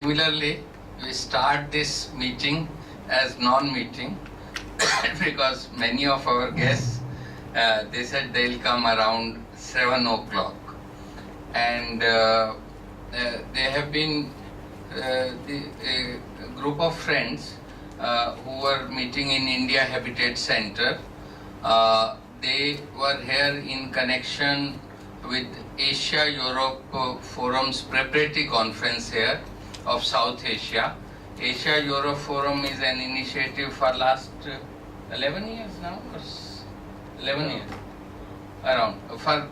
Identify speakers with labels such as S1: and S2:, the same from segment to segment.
S1: Similarly, we start this meeting as non-meeting because many of our guests, they said they'll come around 7 o'clock. And they have been a group of friends who were meeting in India Habitat Center. They were here in connection with Asia-Europe Forum's preparatory conference here of South Asia. Asia-Europe Forum is an initiative for last 11 years now, or 11 years, around, for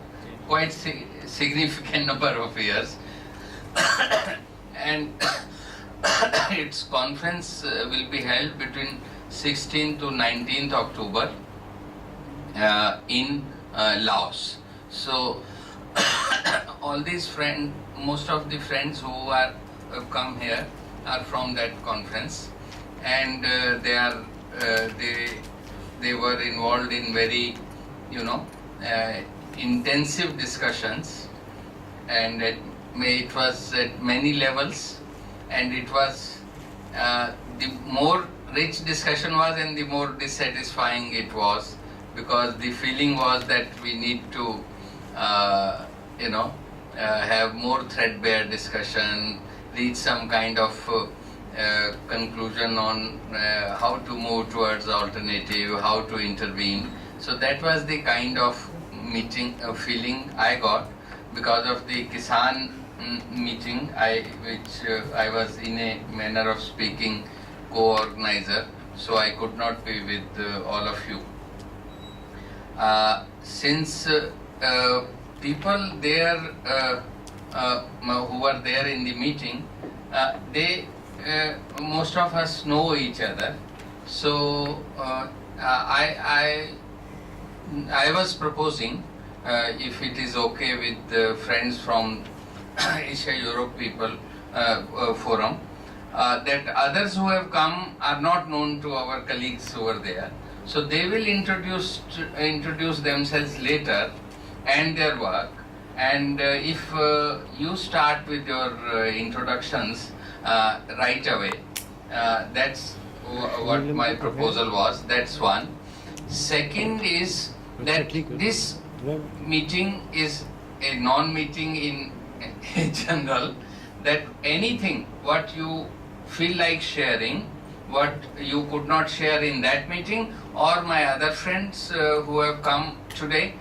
S1: quite significant number of years. And its conference will be held between 16th to 19th October in Laos. So all these friends, most of the friends who have come here are from that conference, and they were involved in very, intensive discussions, and it was at many levels, and it was the more rich discussion was and the more dissatisfying it was, because the feeling was that we need to have more threadbare discussion, reach some kind of conclusion on how to move towards alternative, how to intervene. So that was the kind of feeling I got because of the Kisan meeting, which I was in a manner of speaking co-organizer, so I could not be with all of you. Since people there who were there in the meeting, most of us know each other. So I was proposing, if it is okay with the friends from Asia-Europe People Forum, that others who have come are not known to our colleagues over there. So they will introduce themselves later and their work. And if you start with your introductions right away, that's what my proposal was. That's one. Second is that this meeting is a non-meeting in general, that anything what you feel like sharing, what you could not share in that meeting, or my other friends who have come today,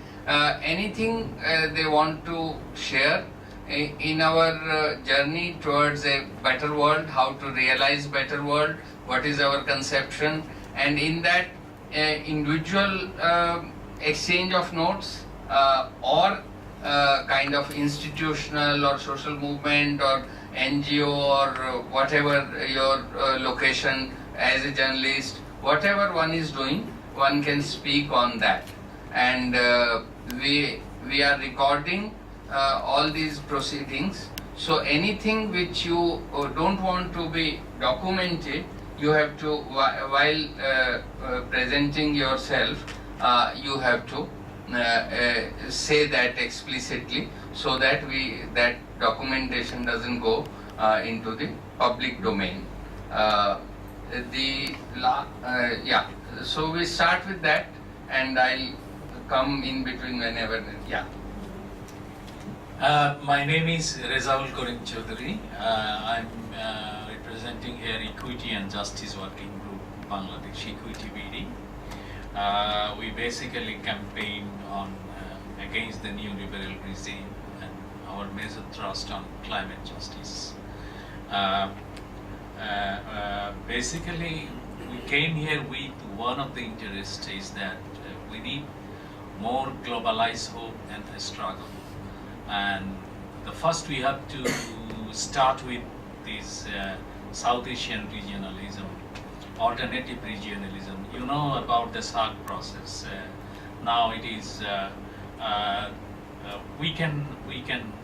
S1: anything they want to share in our journey towards a better world, how to realize better world, what is our conception, and in that individual exchange of notes or kind of institutional or social movement or NGO or whatever your location as a journalist, whatever one is doing, one can speak on that. And we are recording all these proceedings. So anything which you don't want to be documented, you have to, while presenting yourself, you have to say that explicitly, so that that documentation doesn't go into the public domain. So we start with that, and I'll come in between whenever. Yeah.
S2: My name is Rezaul Karim Chaudhary. I'm representing here Equity and Justice Working Group Bangladesh, Equity BD. We basically campaign on against the neoliberal regime and our major thrust on climate justice. Basically, we came here with one of the interests is that we need more globalized hope and struggle. And the first we have to start with this South Asian regionalism, alternative regionalism. You know about the SARC process. Now it is we can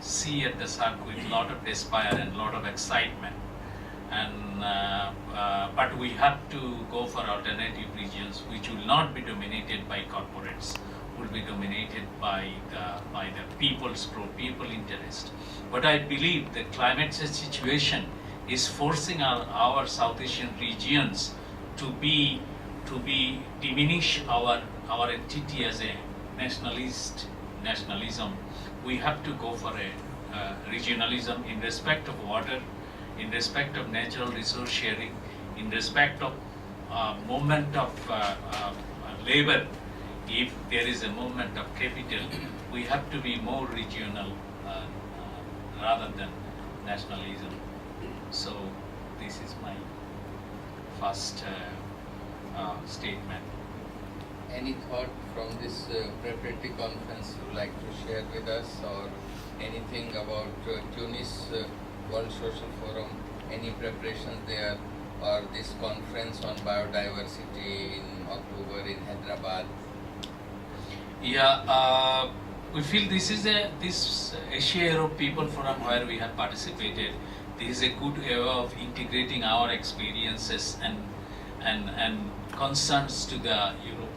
S2: see at the SARC with a lot of despair and a lot of excitement, and but we have to go for alternative regions which will not be dominated by corporates, will be dominated by the people's pro-people interest. But I believe the climate situation is forcing our South Asian regions to be diminish our entity as a nationalism. We have to go for a regionalism in respect of water, in respect of natural resource sharing, in respect of movement of labor. If there is a movement of capital, we have to be more regional rather than nationalism. So this is my first statement.
S1: Any thought from this preparatory conference you would like to share with us, or anything about Tunis World Social Forum, any preparations there, or this conference on biodiversity in October in Hyderabad?
S2: Yeah, we feel this Asia-Europe People Forum where we have participated. This is a good way of integrating our experiences and concerns to the Europe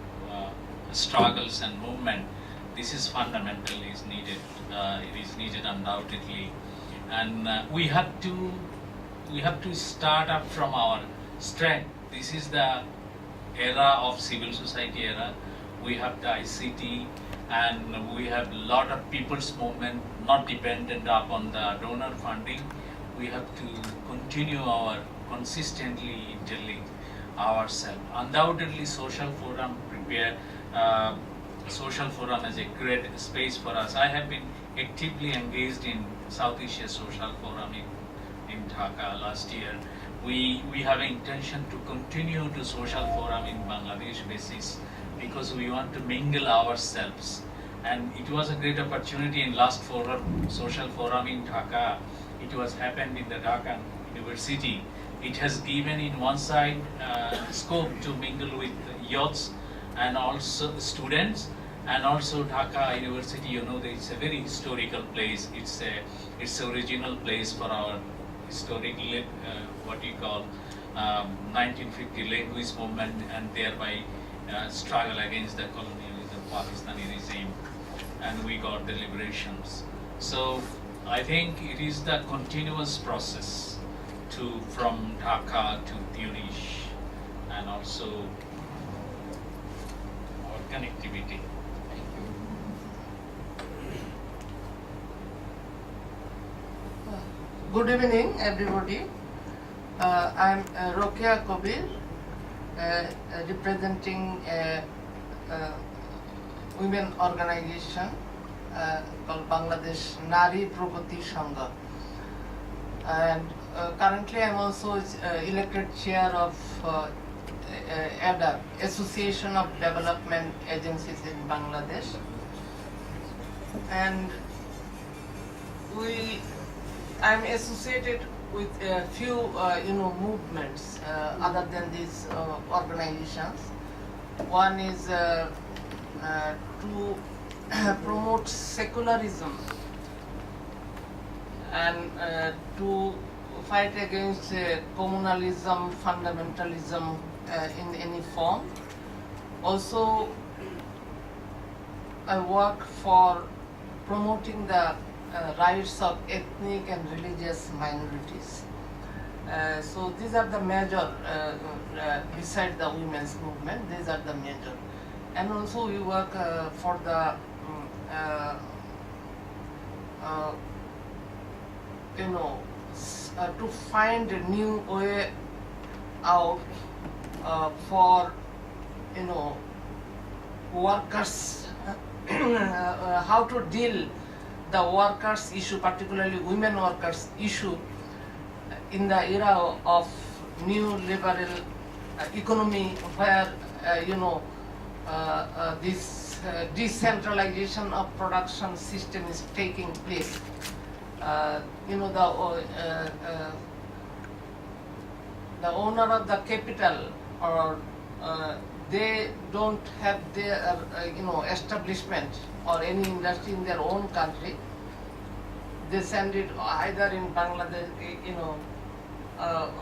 S2: struggles and movement. This is fundamental, is needed. It is needed undoubtedly, and we have to start up from our strength. This is the era of civil society era. We have the ICT, and we have a lot of people's movement, not dependent upon the donor funding. We have to continue our consistently interlink ourselves. Undoubtedly, social forum social forum is a great space for us. I have been actively engaged in South Asia Social Forum in Dhaka last year. We have an intention to continue to social forum in Bangladesh basis because we want to mingle ourselves. And it was a great opportunity in last forum, social forum in Dhaka. It was happened in the Dhaka University. It has given in one side scope to mingle with youths and also students, and also Dhaka University. You know, it's a very historical place. It's a original place for our historic what you call 1950 language movement, and thereby struggle against the colonialism, Pakistani regime, and we got the liberations. So I think it is the continuous process from Dhaka to Tunis, and also our connectivity.
S1: Thank you.
S3: Good evening, everybody. I'm Rokia Kabir, representing a women organization called Bangladesh Nari Pragati Sangha. And currently I'm also elected chair of ADA, Association of Development Agencies in Bangladesh. And I'm associated with a few movements other than these organizations. One is to promote secularism and to fight against communalism, fundamentalism in any form. Also, I work for promoting the rights of ethnic and religious minorities. So these are the major, beside the women's movement, these are the major. And also we work for the, to find a new way out for, workers, how to deal the workers issue, particularly women workers issue, in the era of new liberal economy where this decentralization of production system is taking place. The owner of the capital, or they don't have their establishment or any industry in their own country. They send it either in Bangladesh,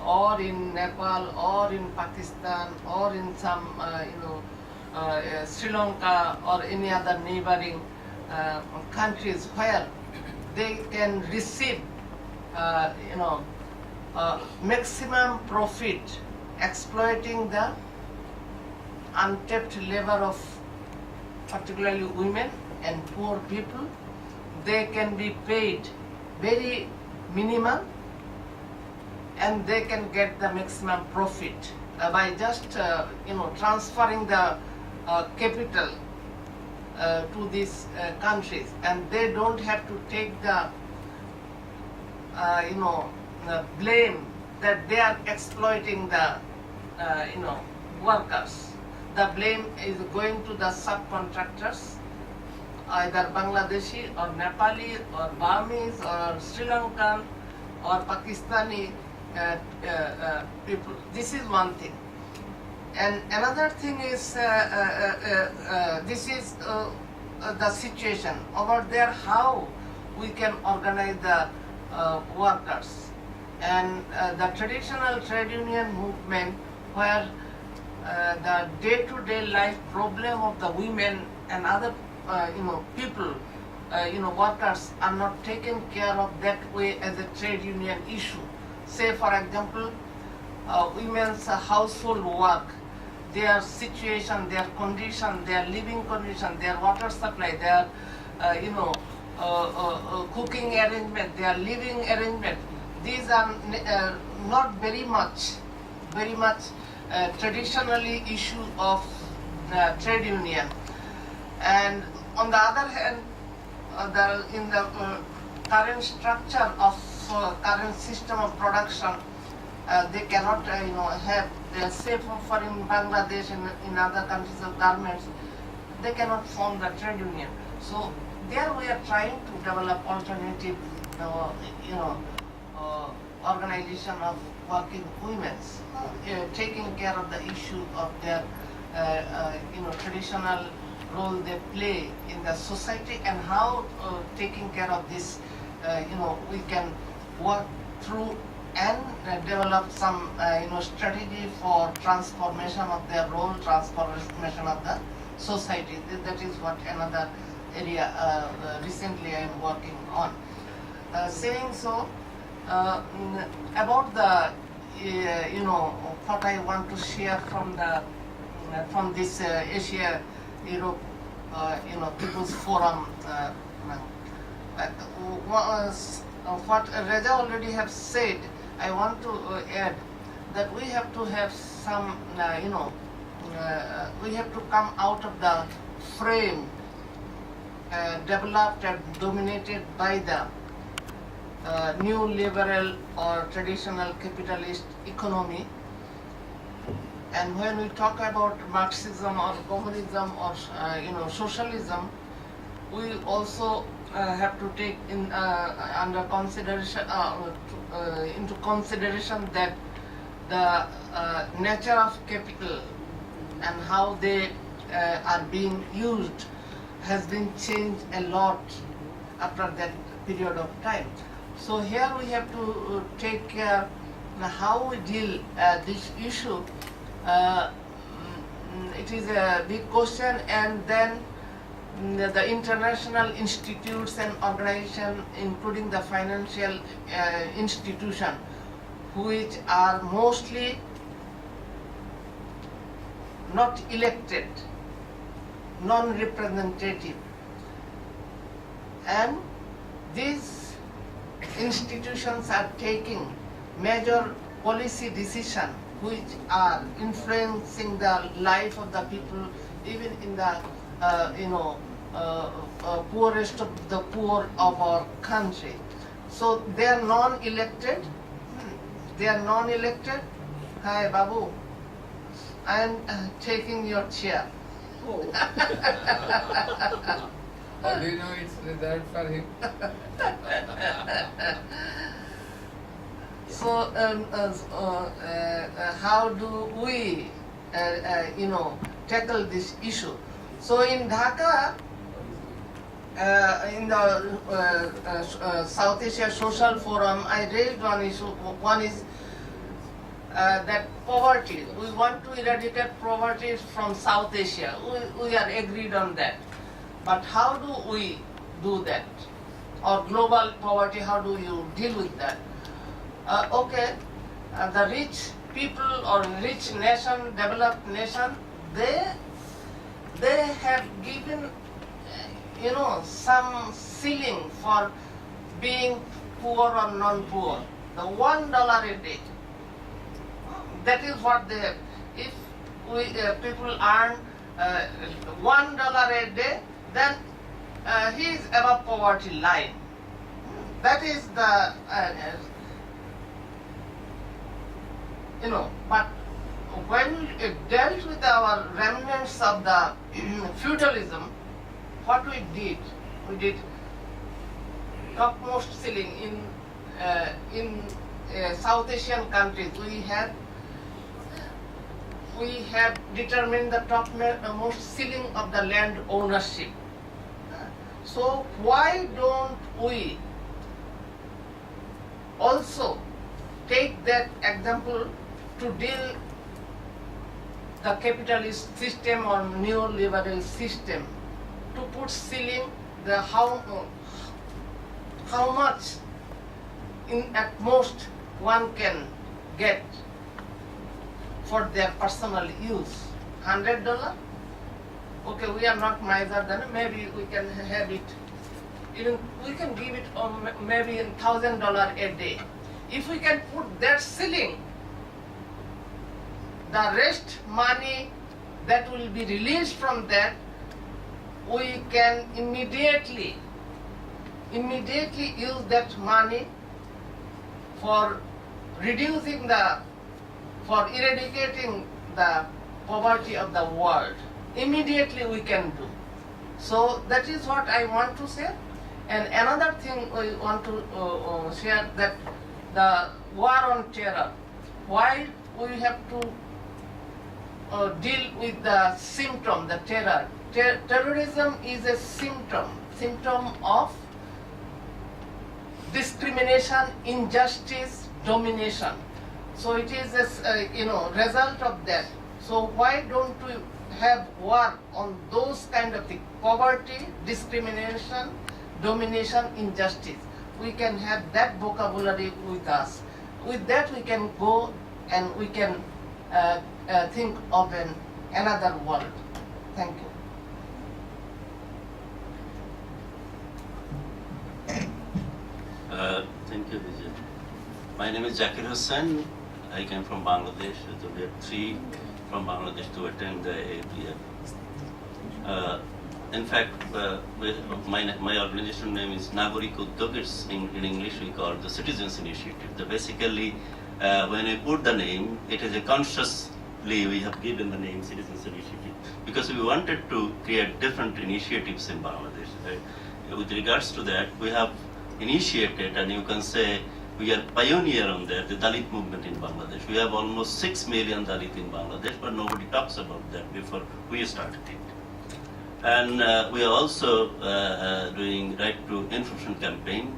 S3: or in Nepal, or in Pakistan, or in some Sri Lanka, or any other neighboring countries where they can receive maximum profit, exploiting the untapped labor of particularly women and poor people. They can be paid very minimal and they can get the maximum profit by just transferring the capital to these countries, and they don't have to take the the blame that they are exploiting the workers. The blame is going to the subcontractors, either Bangladeshi or Nepali or Burmese or Sri Lankan or Pakistani people. This is one thing. And another thing is, this is the situation over there, how we can organize the workers. And the traditional trade union movement, where the day-to-day life problem of the women and other people, workers are not taken care of that way as a trade union issue. Say for example, women's household work, their situation, their condition, their living condition, their water supply, their cooking arrangement, their living arrangement, these are not very much traditionally issue of trade union. And on the other hand, in the current structure of current system of production, they cannot have, say for in Bangladesh and in other countries of garments, they cannot form the trade union. So there we are trying to develop alternative organization of working women, taking care of the issue of their traditional role they play in the society, and how taking care of this we can work through and develop some strategy for transformation of their role, transformation of the society. That is what another area recently I am working on. Saying so, about the what I want to share from the from this Asia Europe People's Forum. What Reza already have said, I want to add that we have to have some we have to come out of the frame developed and dominated by the new liberal or traditional capitalist economy. And when we talk about Marxism or communism or socialism, we also have to take in under consideration into consideration that the nature of capital and how they are being used has been changed a lot after that period of time. So here we have to take care how we deal this issue. It is a big question, and then the international institutes and organizations, including the financial institution, which are mostly not elected, non-representative, and these institutions are taking major policy decisions which are influencing the life of the people, even in the poorest of the poor of our country. So they are non-elected. They are non-elected. Hi, Babu. I am taking your chair.
S1: Oh. How do you know it's reserved for him?
S3: So how do we, tackle this issue? So in Dhaka, in the South Asia Social Forum, I raised one issue. One is that poverty. We want to eradicate poverty from South Asia. We are agreed on that. But how do we do that? Or global poverty, how do you deal with that? The rich people or rich nation, developed nation, they have given, some ceiling for being poor or non-poor. The $1 a day. That is what they have. If people earn $1 a day, then he is above poverty line. That is the but when we dealt with our remnants of the feudalism, what we did topmost ceiling in South Asian countries. We have determined the topmost ceiling of the land ownership. So why don't we also take that example to deal the capitalist system or neoliberal system, to put ceiling the how much at most one can get for their personal use. $100? Okay, we are not miser, then maybe we can have it. Even we can give it maybe $1,000 a day. If we can put that ceiling, the rest money that will be released from that, we can immediately use that money for eradicating the poverty of the world. Immediately we can do. So that is what I want to say. And another thing we want to share, that the war on terror, why we have to deal with the symptom, the terror. Terrorism is a symptom of discrimination, injustice, domination. So it is a result of that. So why don't we have war on those kind of things? Poverty, discrimination, domination, injustice. We can have that vocabulary with us. With that we can go and we can think of another world. Thank you.
S4: Thank you, Vijay. My name is Zakir Hussain. I came from Bangladesh. So we have three from Bangladesh to attend the AAPF. In fact, my organization name is Nagorik Udyog. It's in English we call it the Citizens Initiative. So basically, when we put the name, it is a consciously we have given the name Citizens Initiative because we wanted to create different initiatives in Bangladesh. Right? With regards to that, we have initiated, and you can say we are pioneer on that, the Dalit movement in Bangladesh. We have almost 6 million Dalit in Bangladesh, but nobody talks about that before we started it. And we are also doing right to information campaign.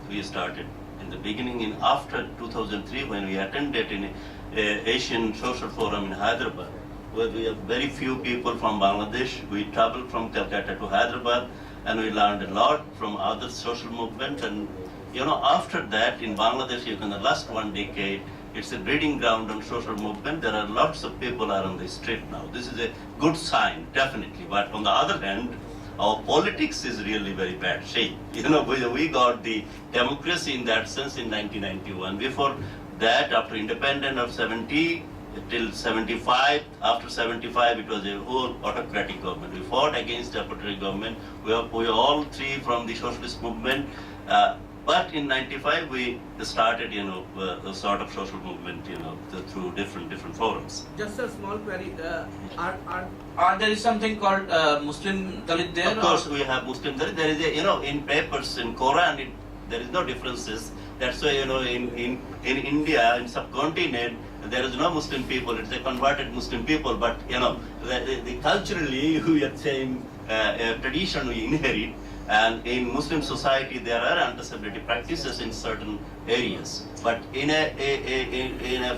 S4: We started in the beginning in after 2003 when we attended in Asian Social Forum in Hyderabad, where we have very few people from Bangladesh. We traveled from Calcutta to Hyderabad, and we learned a lot from other social movements. And after that in Bangladesh, in the last 1 decade, it's a breeding ground on social movement. There are lots of people are on the street now. This is a good sign, definitely. But on the other hand, our politics is really very bad shape. We got the democracy in that sense in 1991. Before that, after independence of 70 till 75, after 75 it was a whole autocratic government. We fought against the autocratic government. We are all three from the socialist movement. But in 95 we started, a sort of social movement, through different forums.
S5: Just a small query.
S6: There is something called Muslim Dalit there?
S4: Of course, we have Muslim Dalit. There is in papers in Quran, there is no differences. That's why, in India, in subcontinent, there is no Muslim people. It's a converted Muslim people. But the culturally we are saying tradition we inherit. And in Muslim society, there are anti-Semitic practices in certain areas. But in a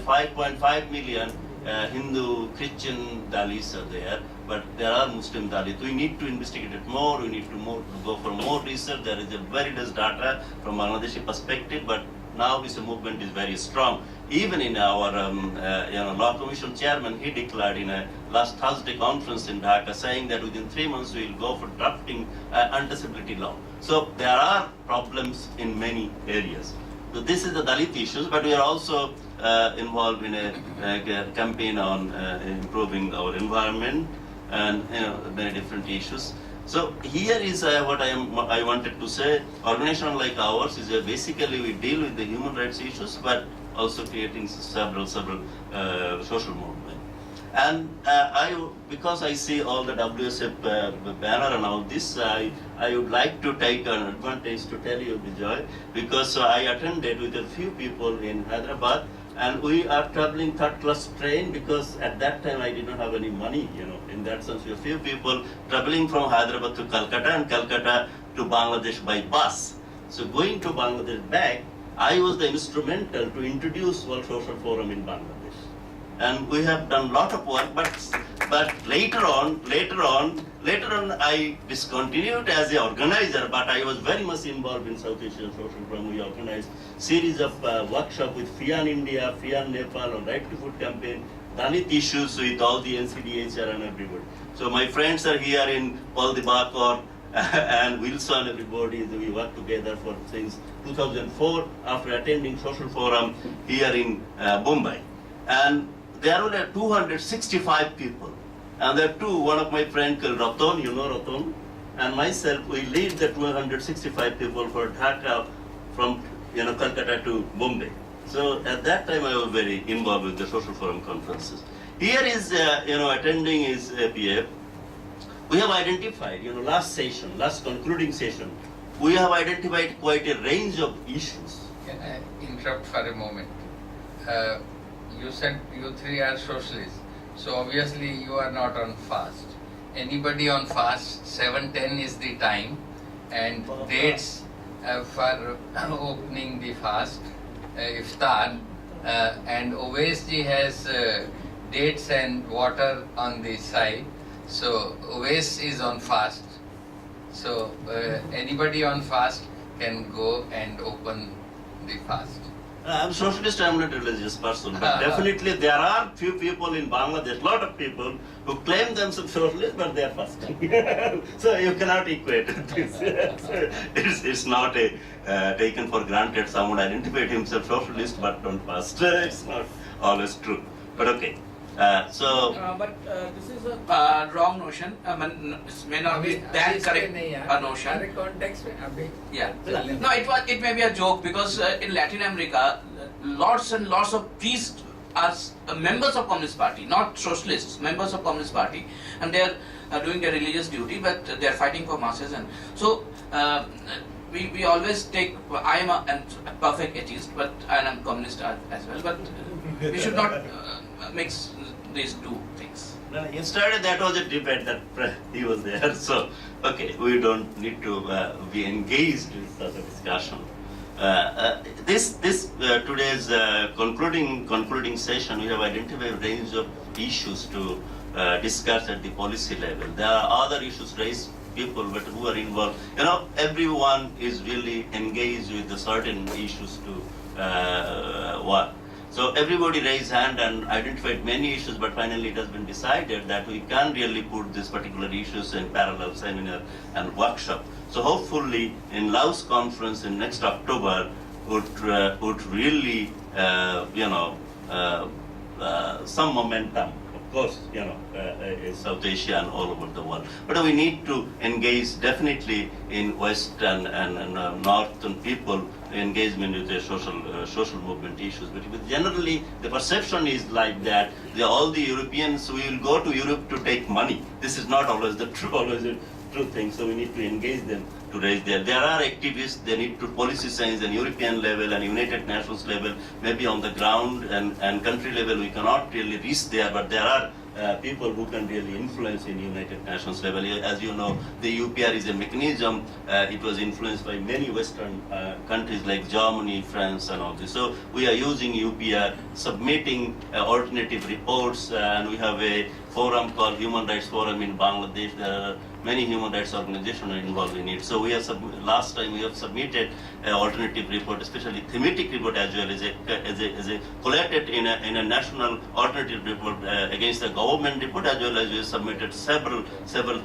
S4: 5.5 million Hindu, Christian Dalits are there, but there are Muslim Dalits. We need to investigate it more. We need to go for more research. There is a very less data from Bangladeshi perspective, but now this movement is very strong. Even in our law commission chairman, he declared in a last Thursday conference in Dhaka, saying that within 3 months we will go for drafting anti-disability law. So there are problems in many areas. So this is the Dalit issues, but we are also involved in a campaign on improving our environment and many different issues. So here is what I wanted to say. Organization like ours is basically we deal with the human rights issues, but also creating several social movement. And because I see all the WSF banner and all this, I would like to take an advantage to tell you, Bijoy, because I attended with a few people in Hyderabad, and we are traveling third class train because at that time I did not have any money, in that sense. We have few people traveling from Hyderabad to Calcutta and Calcutta to Bangladesh by bus. So going to Bangladesh back, I was the instrumental to introduce World Social Forum in Bangladesh. And we have done a lot of work, but later on, I discontinued as an organizer, but I was very much involved in South Asian Social Forum. We organized series of workshops with FIAN India, FIAN Nepal on Right to Food campaign, Dalit issues with all the NCDHR and everybody. So my friends are here in Paul Dibakar and Wilson, everybody. We work together since 2004 after attending Social Forum here in Mumbai. And there were 265 people. And there are one of my friends called Ratan, Ratan, and myself, we lead the 265 people for Dhaka from Calcutta to Bombay. So at that time I was very involved with the Social Forum conferences. Here is, attending is APF. We have identified, last concluding session, we have identified quite a range of issues.
S1: Can I interrupt for a moment? You said you three are socialists, so obviously you are not on fast. Anybody on fast, 7:10 is the time, and dates for opening the fast, iftar, and Owaisji has dates and water on the side, so Owais is on fast. So anybody on fast can go and open the fast.
S4: I'm socialist, I'm not a religious person, but definitely there are few people in Bangladesh, lot of people who claim themselves socialist, but they are fasting. So you cannot equate this. It's not taken for granted someone identified himself socialist but don't fast. It's not always true. But okay.
S6: But this is a wrong notion. It may not be that correct a notion. Yeah. No, it may be a joke because in Latin America, lots and lots of priests are members of Communist Party, not socialists, members of Communist Party, and they are doing their religious duty, but they are fighting for masses. And so we always take. I am a perfect atheist, and I'm communist as well. But we should not mix these two things.
S4: No, yesterday that was a debate that he was there. So okay, we don't need to be engaged with such a discussion. Today's concluding session, we have identified a range of issues to discuss at the policy level. There are other issues raised, people but who are involved. Everyone is really engaged with the certain issues to work. So everybody raised hand and identified many issues, but finally it has been decided that we can really put these particular issues in parallel seminar and workshop. So hopefully in Laos conference in next October would really some momentum. Of course, South Asia and all over the world. But we need to engage definitely in West and Northern people engagement with the social movement issues. But generally, the perception is like that. All the Europeans will go to Europe to take money. This is not always the true thing. So we need to engage them to raise there. There are activists. They need to policy science and European level and United Nations level, maybe on the ground and country level. We cannot really reach there, but there are people who can really influence in United Nations level. As you know, the UPR is a mechanism. It was influenced by many Western countries like Germany, France, and all this. So we are using UPR, submitting alternative reports, and we have a forum called Human Rights Forum in Bangladesh. There are many human rights organizations are involved in it. So we have last time we have submitted an alternative report, especially thematic report as well as a collected in a national alternative report against the government report, as well as we have submitted several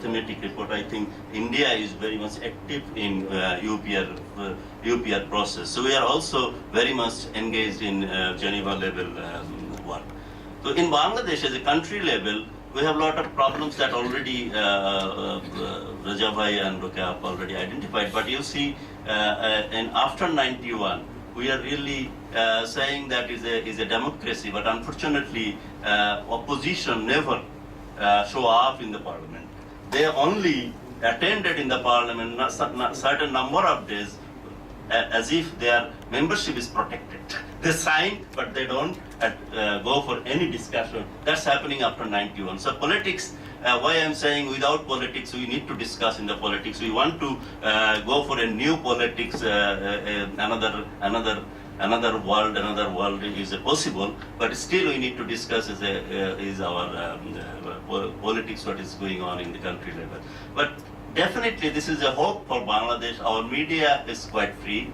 S4: thematic report. I think India is very much active in UPR process. So we are also very much engaged in Geneva level work. So in Bangladesh as a country level, we have a lot of problems that already Raja Bhai and Roke have already identified. But you see, and after 91, we are really saying that is a democracy. But unfortunately, opposition never show up in the parliament. They only attended in the parliament a certain number of days, as if their membership is protected. They sign, but they don't go for any discussion. That's happening after 91. So politics, why I'm saying without politics, we need to discuss in the politics. We want to go for a new politics, another world is possible, but still we need to discuss is our politics, what is going on in the country level. But definitely this is a hope for Bangladesh. Our media is quite free.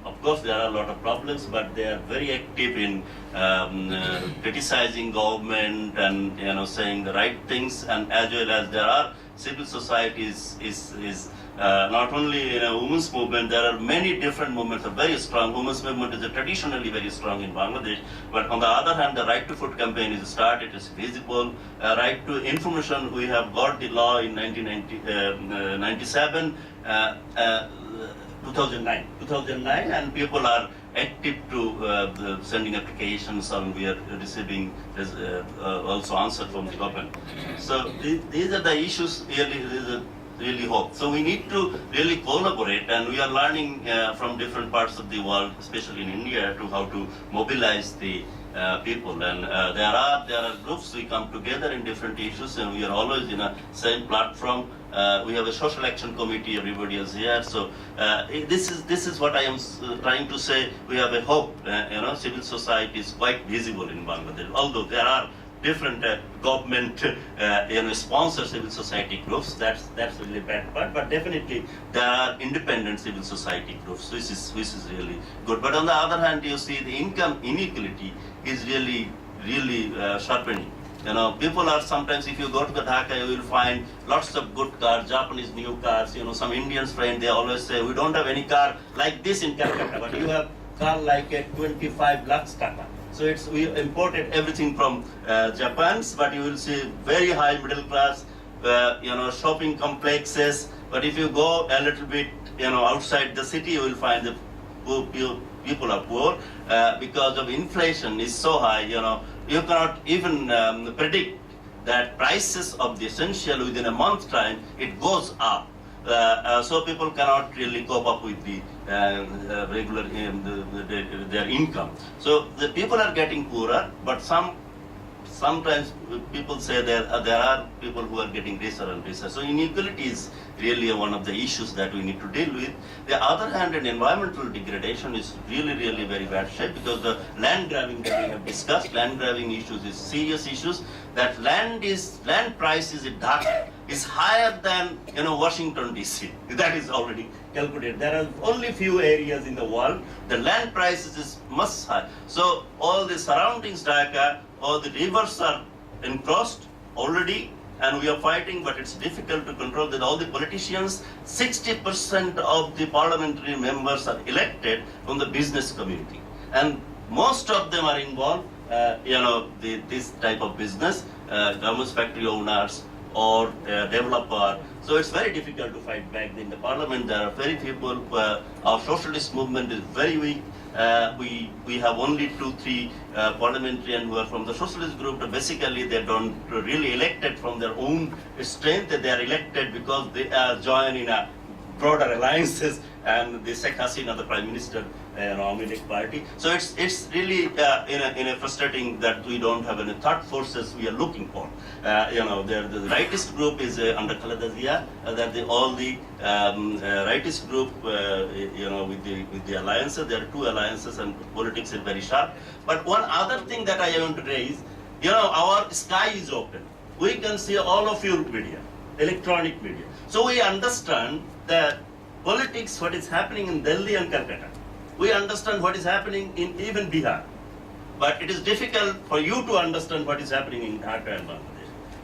S4: Of course, there are a lot of problems, but they are very active in criticizing government and saying the right things, and as well as there are civil society is not only women's movement. There are many different movements are very strong. Women's movement is traditionally very strong in Bangladesh, but on the other hand, the right to food campaign is started. It's visible. Right to information, we have got the law in 1997. 2009, and people are active to sending applications, and we are receiving also answer from the government. So these are the issues really hope. So we need to really collaborate, and we are learning from different parts of the world, especially in India, to how to mobilize the people. And there are groups, we come together in different issues, and we are always in a same platform. We have a social action committee, everybody is here. So this is what I am trying to say. We have a hope. Civil society is quite visible in Bangladesh, although there are different government sponsor civil society groups. That's really bad part. But definitely there are independent civil society groups, which is really good. But on the other hand, you see the income inequality is really sharpening. People are sometimes, if you go to the Dhaka, you will find lots of good cars, Japanese new cars. Some Indians friend, they always say, we don't have any car like this in Calcutta, but you have car like a 25 lakhs taka. So we imported everything from Japan, but you will see very high middle class, shopping complexes. But if you go a little bit, outside the city, you will find the people are poor because of inflation is so high. You cannot even predict that prices of the essential within a month's time, it goes up. So people cannot really cope up with the regular their income. So the people are getting poorer, but sometimes people say there are people who are getting richer and richer. So inequality is really one of the issues that we need to deal with. The other hand, environmental degradation is really very bad shape, because the land grabbing that we have discussed, land grabbing issues is serious issues. That land price is in Dhaka is higher than Washington DC. That is already calculated. There are only few areas in the world the land prices is much high. So all the surroundings Dhaka, all the rivers are encroached already, and we are fighting, but it's difficult to control that. All the politicians, 60% of the parliamentary members are elected from the business community, and most of them are involved, this type of business, government factory owners or developer. So it's very difficult to fight back in the parliament. There are very few people. Our socialist movement is very weak. We have only 2-3 parliamentarians who are from the socialist group. Basically, they don't really elected from their own strength. They are elected because they are joined in a broader alliances, and the Sheikh Hasina, the Prime Minister, Amilek party. So it's really in a frustrating that we don't have any third forces we are looking for. The rightist group is under Khaleda Zia. All the rightist group, with the alliances. There are 2 alliances, and politics is very sharp. But one other thing that I want to raise, our sky is open. We can see all of your media. electronic media. So we understand that politics, what is happening in Delhi and Calcutta. We understand what is happening in even Bihar. But it is difficult for you to understand what is happening in Dhaka and Bangladesh.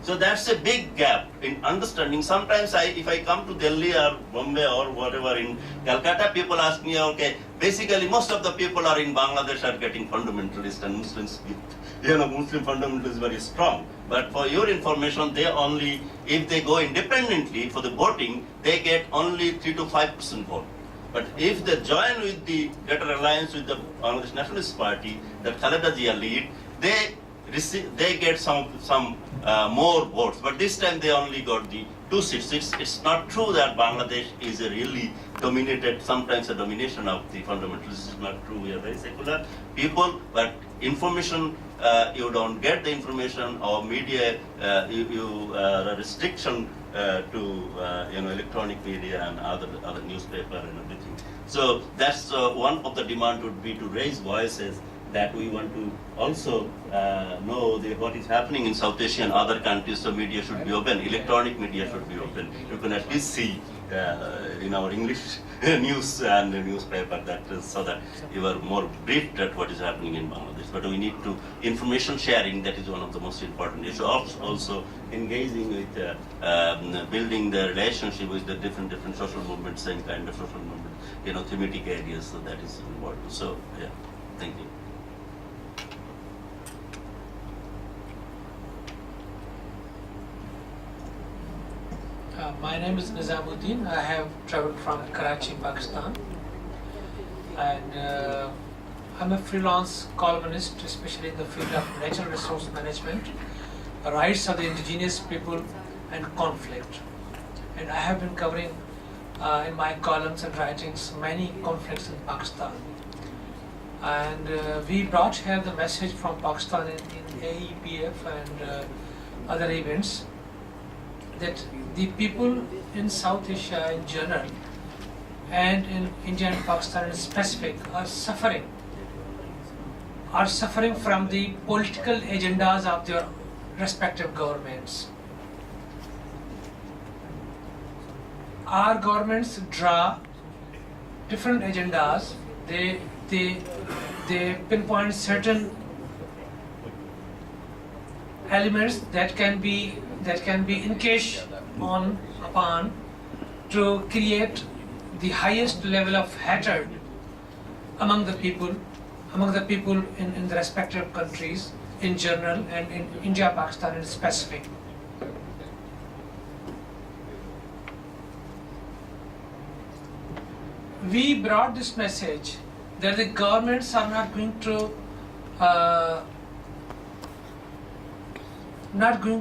S4: So that's a big gap in understanding. Sometimes if I come to Delhi or Bombay or whatever in Calcutta, people ask me, okay, basically most of the people are in Bangladesh are getting fundamentalist and Muslims, Muslim fundamentalist is very strong. But for your information, they only, if they go independently for the voting, they get only 3 to 5% vote. But if they join with the Greater Alliance with the Bangladesh Nationalist Party that Khaleda Zia lead, they get some more votes. But this time they only got the 2 seats. It's not true that Bangladesh is a really dominated, sometimes a domination of the fundamentalists. This is not true. We are very secular people, but information, you don't get the information, or media, a restriction to electronic media and other newspaper and everything. So that's one of the demand would be to raise voices that we want to also know what is happening in South Asia and other countries. So media should be open, electronic media should be open. You can at least see in our English news and newspaper so that you are more briefed at what is happening in Bangladesh. But we need to information sharing, that is one of the most important issues. Also engaging with building the relationship with the different social movements, same kind of social movement, thematic areas. So that is important. So yeah, thank you.
S5: My name is Nizamuddin. I have traveled from Karachi, Pakistan, and I'm a freelance columnist, especially in the field of natural resource management, rights of the indigenous people, and conflict. And I have been covering in my columns and writings many conflicts in Pakistan. And we brought here the message from Pakistan in AEPF and other events, that the people in South Asia in general and in India and Pakistan in specific are suffering from the political agendas of their respective governments. Our governments draw different agendas. They pinpoint certain elements that can be encased upon to create the highest level of hatred among the people in the respective countries in general and in India, Pakistan in specific. We brought this message that the governments are not going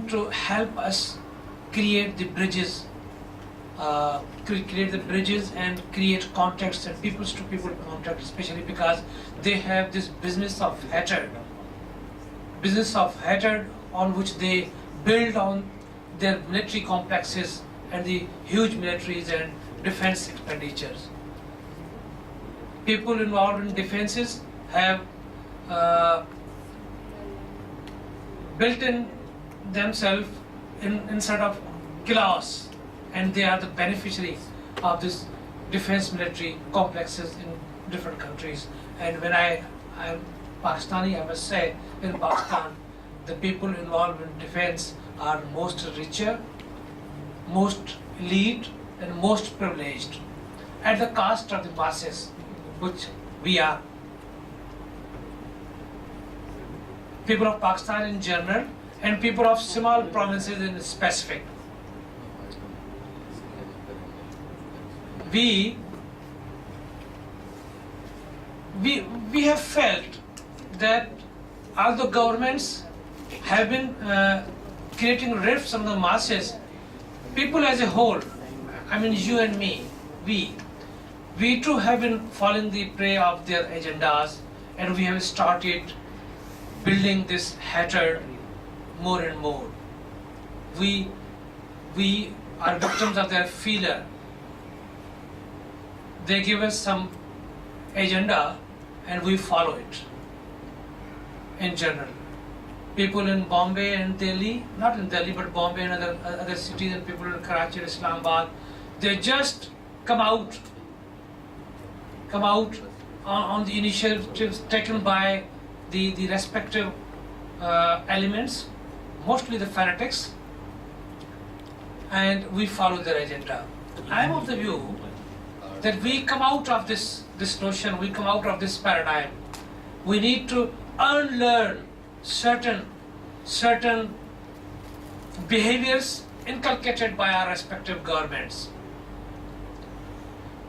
S5: to help us create the bridges and create contacts and peoples to people contact, especially because they have this business of hatred on which they build on their military complexes and the huge militaries and defense expenditures. People involved in defenses have built in themselves in sort of chaos, and they are the beneficiaries of this defense military complexes in different countries. And when I am Pakistani, I must say, in Pakistan, the people involved in defense are most richer, most elite, and most privileged, at the cost of the masses, which we are. People of Pakistan in general, and people of small provinces in specific. We have felt that although governments have been creating rifts among the masses, people as a whole, I mean you and me, we too have been falling the prey of their agendas, and we have started building this hatred more and more. We are victims of their failure. They give us some agenda and we follow it in general. people in Bombay and Delhi, not in Delhi but Bombay and other cities, and people in Karachi and Islamabad, they just come out on the initiatives taken by the respective elements, mostly the fanatics, and we follow their agenda. I am of the view that we come out of this notion, we come out of this paradigm. We need to unlearn certain behaviors inculcated by our respective governments.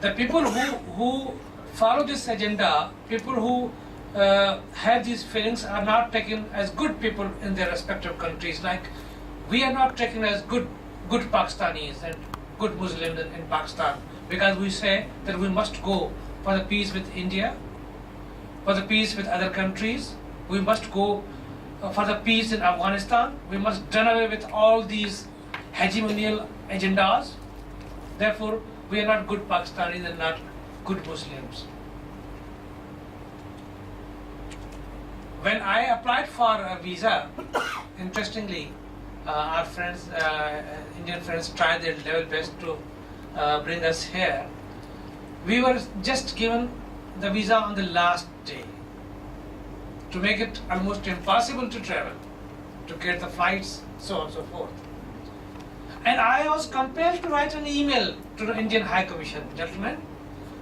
S5: The people who follow this agenda, people who have these feelings, are not taken as good people in their respective countries. Like, we are not taken as good Pakistanis and good Muslims in Pakistan, because we say that we must go for the peace with India, for the peace with other countries. We must go for the peace in Afghanistan. We must done away with all these hegemonial agendas. Therefore, we are not good Pakistanis and not good Muslims. When I applied for a visa, interestingly, our friends, Indian friends, tried their level best to bring us here. We were just given the visa on the last day, to make it almost impossible to travel, to get the flights, so on and so forth. And I was compelled to write an email to the Indian High Commission. Gentlemen,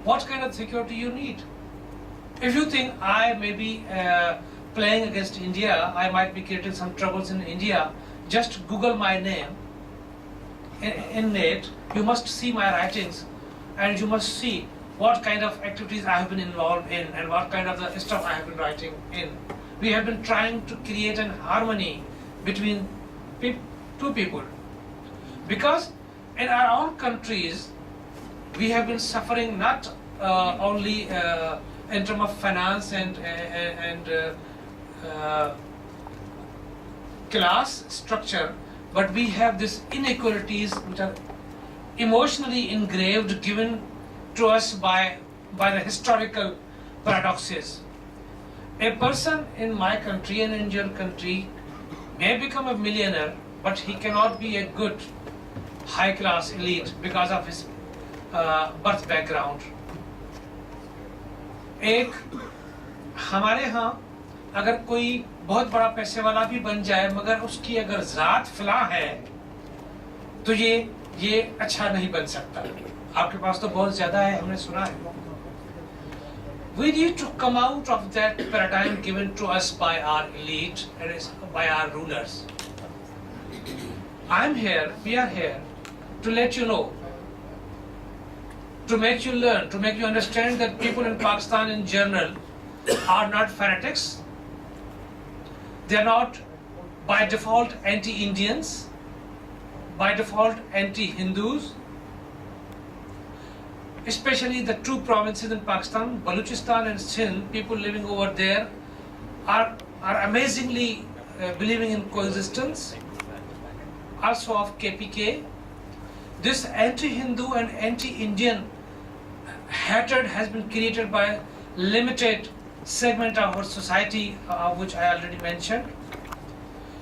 S5: what kind of security you need? If you think I may be playing against India, I might be creating some troubles in India, just Google my name in net. You must see my writings, and you must see what kind of activities I have been involved in and what kind of the stuff I have been writing in. We have been trying to create an harmony between two people, because in our own countries we have been suffering not only in terms of finance and class structure, but we have these inequalities which are emotionally engraved, given to us by the historical paradoxes. A person in my country and in your country may become a millionaire, but he cannot be a good high-class elite because of his birth background. एक हमारे यहाँ अगर कोई बहुत बड़ा पैसे वाला भी बन जाए, मगर उसकी अगर ज़ात फिला है, तो ये अच्छा नहीं बन सकता. आपके पास तो बहुत ज़्यादा है, हमने सुना है. We need to come out of that paradigm given to us by our elite and by our rulers. We are here to let you know, to make you learn, to make you understand that people in Pakistan in general are not fanatics. They are not by default anti-Indians, by default anti-Hindus. Especially the two provinces in Pakistan, Balochistan and Sindh, people living over there are amazingly believing in coexistence, also of KPK. This anti-Hindu and anti-Indian hatred has been created by limited segment of our society, which I already mentioned.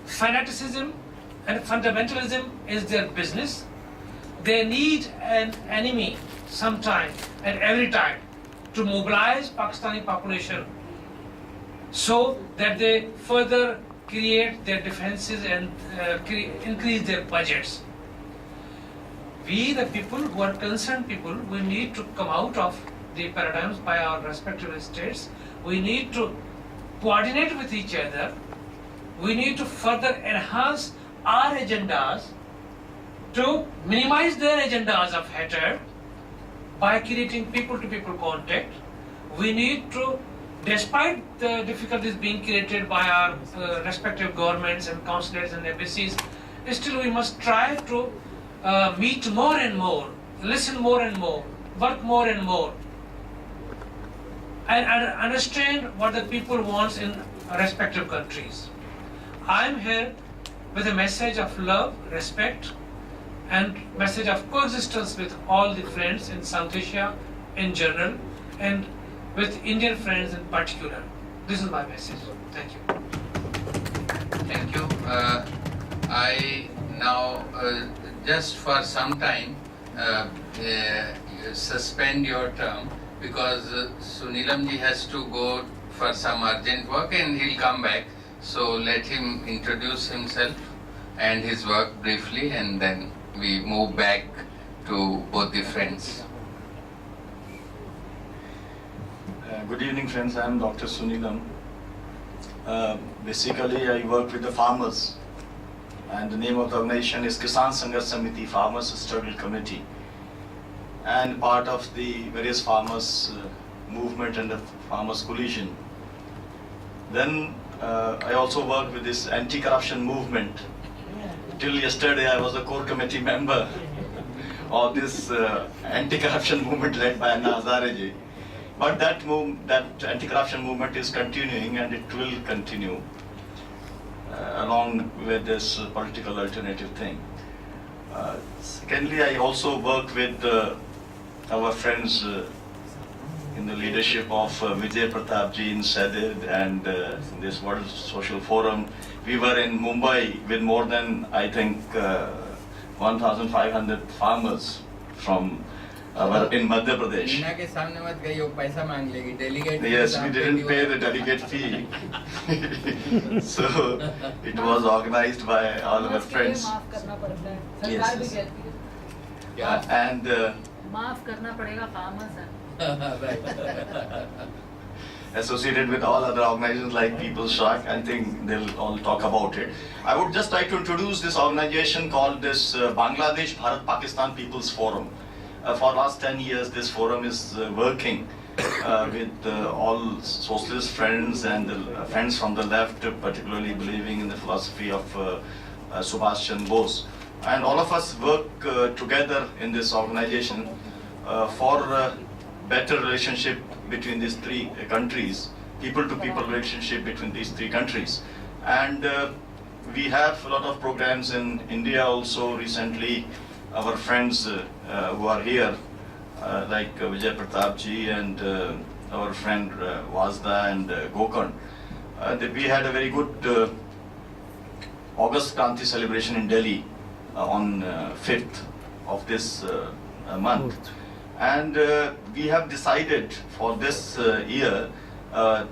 S5: Fanaticism and fundamentalism is their business. They need an enemy sometime and every time to mobilize Pakistani population so that they further create their defenses and increase their budgets. We, the people who are concerned people, we need to come out of the paradigms by our respective states. We need to coordinate with each other. We need to further enhance our agendas to minimize their agendas of hatred by creating people-to-people contact. We need to, despite the difficulties being created by our respective governments and consulates and embassies, still we must try to meet more and more, listen more and more, work more and more, and understand what the people want in respective countries. I am here with a message of love, respect, and message of coexistence with all the friends in South Asia in general and with Indian friends in particular. This is my message. Thank you.
S1: I now just for some time suspend your term because Sunilamji has to go for some urgent work and he'll come back. So let him introduce himself and his work briefly, and then we move back to both the friends.
S7: Good evening, friends. I am Dr. Sunilam. Basically, I work with the farmers, and the name of the organization is Kisan Sangharsh Samiti, Farmers Struggle Committee, and part of the various farmers movement and the farmers coalition. Then I also work with this anti-corruption movement. Till yesterday, I was a core committee member of this anti-corruption movement led by Anna Hazareji. But that anti-corruption movement is continuing, and it will continue along with this political alternative thing. Secondly, I also work with our friends in the leadership of Vijay Pratap ji in Sadid and this World Social Forum. We were in Mumbai with more than, I think, 1,500 farmers from in Madhya Pradesh. Yes, we didn't pay the delegate fee. So it was organized by all our friends. Yes. And
S8: माफ करना पड़ेगा farmers.
S7: associated with all other organizations like People's Shock, I think they'll all talk about it. I would just like to introduce this organization called this Bangladesh Bharat Pakistan People's Forum. For last 10 years, this forum is working with all socialist friends and friends from the left, particularly believing in the philosophy of Subhash Chandra Bose. And all of us work together in this organization for better relationship between these three countries, people-to-people relationship between these three countries. And we have a lot of programs in India also recently. Our friends who are here, like Vijay Pratap ji and our friend Vazda and Gokarn, we had a very good August Kranti celebration in Delhi on 5th of this month. And we have decided for this year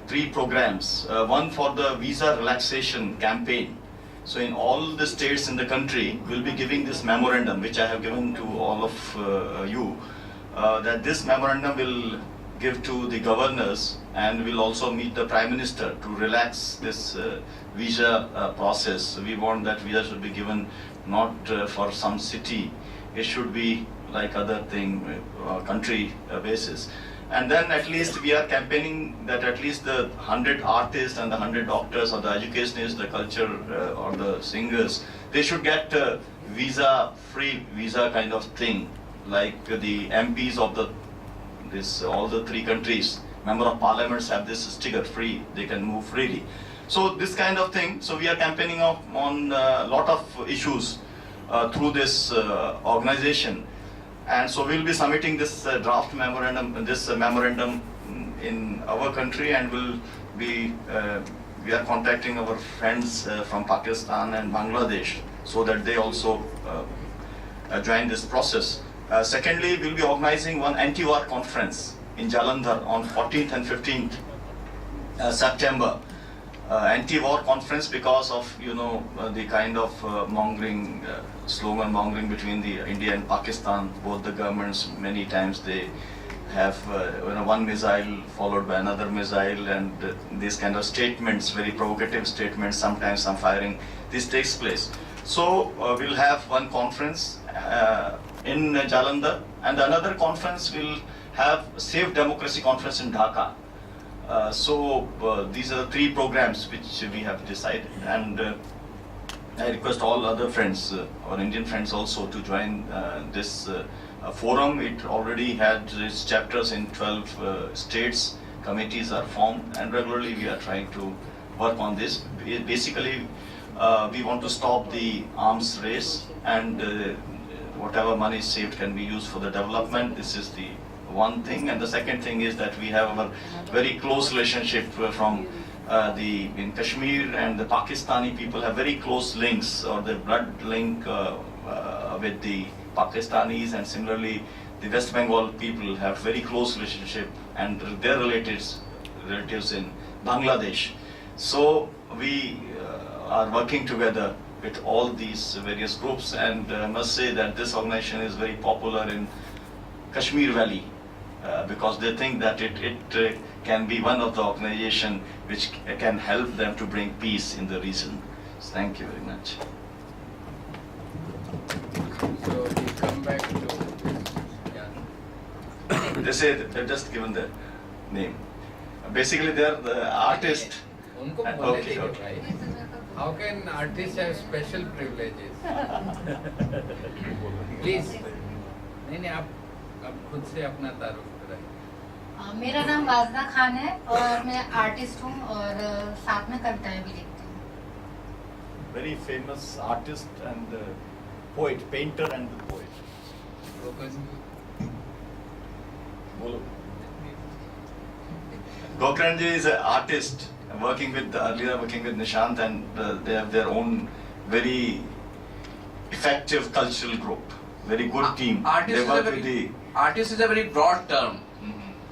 S7: 3 programs. One for the visa relaxation campaign. So in all the states in the country, we'll be giving this memorandum, which I have given to all of you, that this memorandum will give to the governors and will also meet the Prime Minister to relax this visa process. We want that visa should be given not for some city, it should be like other thing, country basis. And then at least we are campaigning that at least the 100 artists and the 100 doctors or the educationists, the culture or the singers, they should get free visa kind of thing, like the MPs of all the 3 countries, member of parliaments have this sticker free, they can move freely. So this kind of thing, so we are campaigning on a lot of issues through this organization. And so we'll be submitting this draft memorandum, in our country, and we are contacting our friends from Pakistan and Bangladesh so that they also join this process. Secondly, we'll be organizing one anti-war conference in Jalandhar on 14th and 15th September. Anti-war conference because of the kind of slogan mongering between the India and Pakistan. Both the governments many times they have one missile followed by another missile, and these kind of statements, very provocative statements, sometimes some firing, this takes place. So we'll have one conference in Jalandhar, and another conference will have Safe Democracy Conference in Dhaka. So these are the 3 programs which we have decided, and I request all other friends, our Indian friends also, to join this forum. It already had its chapters in 12 states, committees are formed, and regularly we are trying to work on this. Basically, we want to stop the arms race, and whatever money saved can be used for the development. This is the one thing, and the second thing is that we have a very close relationship from in Kashmir and the Pakistani people have very close links, or the blood link with the Pakistanis, and similarly the West Bengal people have very close relationship and their relatives in Bangladesh. So we are working together with all these various groups, and I must say that this organization is very popular in Kashmir Valley because they think that it can be one of the organization which can help them to bring peace in the region. So thank you very much.
S1: So we come back to this. Yeah.
S7: They say that they've just given the name. Basically, they are the artist.
S1: उनको बोलने
S7: Okay,
S1: दीजिए
S7: okay.
S1: भाई. How can artists have special privileges? Please. नहीं आप खुद से अपना तारुफ कराइए.
S9: मेरा नाम वाजना खान है और मैं आर्टिस्ट हूँ और साथ में कविताएं भी लिखती हूँ.
S7: Very famous artist and poet, painter and poet. Gokran ji is an artist working with Nishant, and they have their own very effective cultural group, very good team.
S6: Artist is a very broad term.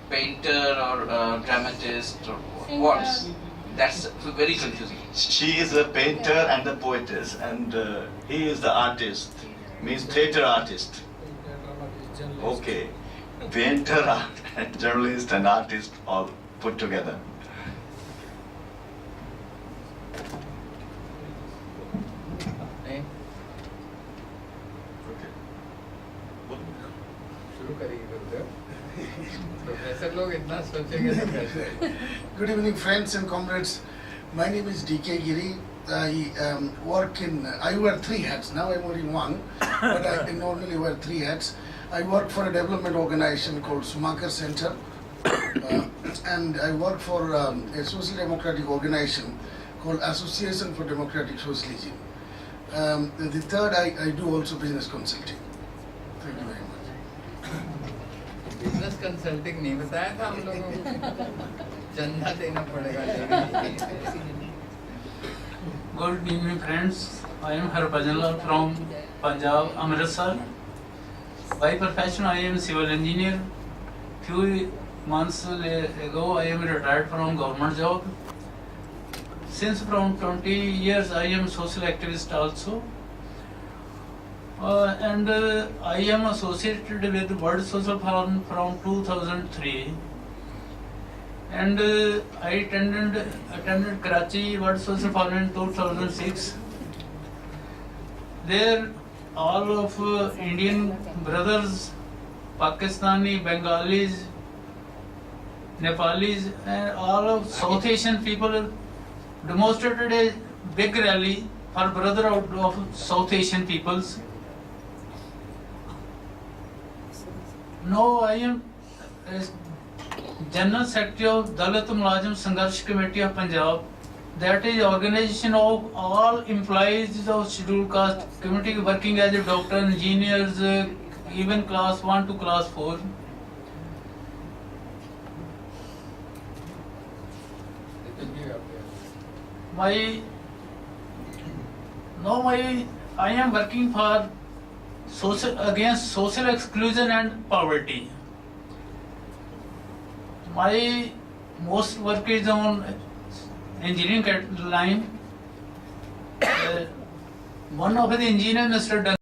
S6: Painter or dramatist or what? That's very confusing.
S7: She is a painter and a poetess, and he is the artist, means theatre artist. Okay, painter, and journalist and artist all put together.
S1: नहीं
S7: Okay.
S1: शुरू करिए गुरुदेव. Professor लोग इतना सोचेंगे तो कैसे?
S10: Good evening, friends and comrades. My name is D.K. Giri. I wear three hats. Now I'm wearing one, but I normally wear three hats. I work for a development organization called Sumakar Center, and I work for a social democratic organization called Association for Democratic Socialism. The third, I do also business consulting. Thank you very much.
S1: Business consulting नहीं बताया था हम लोगों को. चंदा देना पड़ेगा लेकिन.
S11: Good evening, friends. I am Harbhajan Lal from Punjab, Amritsar. By profession, I am civil engineer. Few months ago, I am retired from government job. Since from 20 years, I am social activist also. And I am associated with World Social Forum from 2003. And I attended Karachi World Social Forum in 2006. There, all of Indian brothers, Pakistani, Bengalis, Nepalis, and all of South Asian people demonstrated a big rally for brotherhood of South Asian peoples. Now I am General Secretary of Dalit Mulazim Sangharsh Committee of Punjab. That is organization of all employees of scheduled caste community working as a doctor, engineers, even class 1 to class 4. I am working for against social exclusion and poverty. My most work is on engineering line. One of the engineers, Mr.